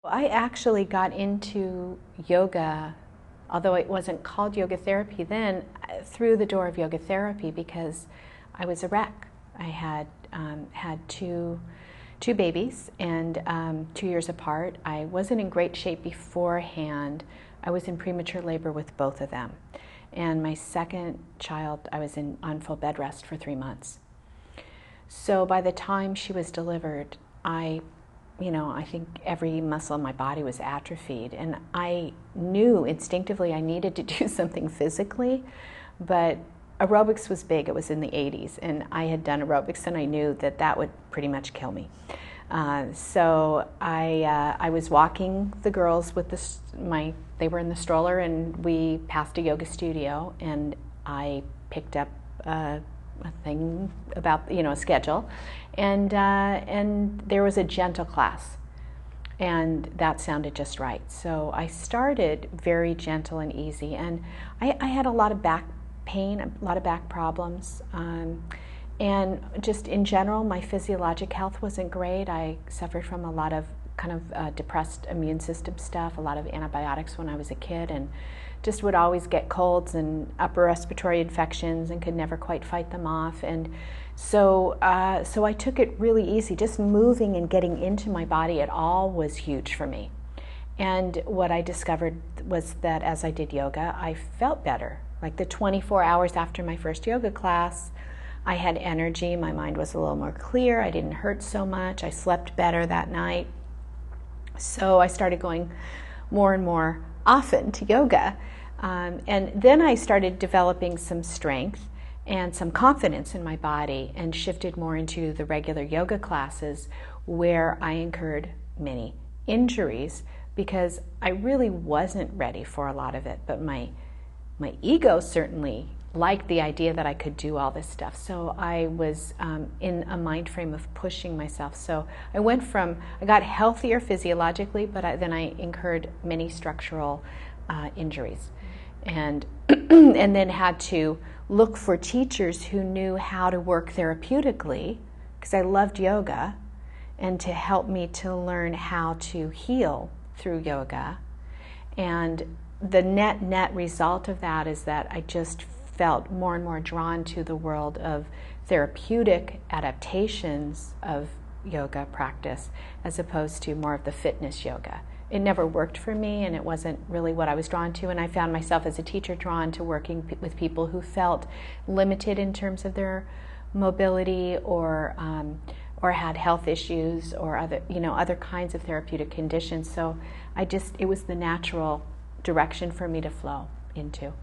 I actually got into yoga, although it wasn't called yoga therapy then, through the door of yoga therapy because I was a wreck. I had two babies and 2 years apart. I wasn't in great shape beforehand. I was in premature labor with both of them. And my second child, I was on full bed rest for 3 months. So by the time she was delivered, I think every muscle in my body was atrophied, and I knew instinctively I needed to do something physically, but aerobics was big. It was in the 80s, and I had done aerobics, and I knew that that would pretty much kill me. So I was walking the girls with they were in the stroller, and we passed a yoga studio, and I picked up a thing about a schedule, and there was a gentle class, and that sounded just right. So I started very gentle and easy, and I had a lot of back pain, a lot of back problems, and just in general my physiologic health wasn't great. I suffered from a lot of kind of depressed immune system stuff, a lot of antibiotics when I was a kid, and just would always get colds and upper respiratory infections and could never quite fight them off. And so I took it really easy. Just moving and getting into my body at all was huge for me. And what I discovered was that as I did yoga, I felt better. Like the 24 hours after my first yoga class, I had energy, my mind was a little more clear, I didn't hurt so much, I slept better that night. So I started going more and more often to yoga. And then I started developing some strength and some confidence in my body and shifted more into the regular yoga classes where I incurred many injuries because I really wasn't ready for a lot of it. But my ego certainly liked the idea that I could do all this stuff. So I was in a mind frame of pushing myself. So I got healthier physiologically, but then I incurred many structural injuries. And and then had to look for teachers who knew how to work therapeutically, because I loved yoga, and to help me to learn how to heal through yoga. And the net result of that is that I just felt more and more drawn to the world of therapeutic adaptations of yoga practice as opposed to more of the fitness yoga. It never worked for me, and it wasn't really what I was drawn to, and I found myself as a teacher drawn to working with people who felt limited in terms of their mobility or had health issues or other kinds of therapeutic conditions. So it was the natural direction for me to flow into.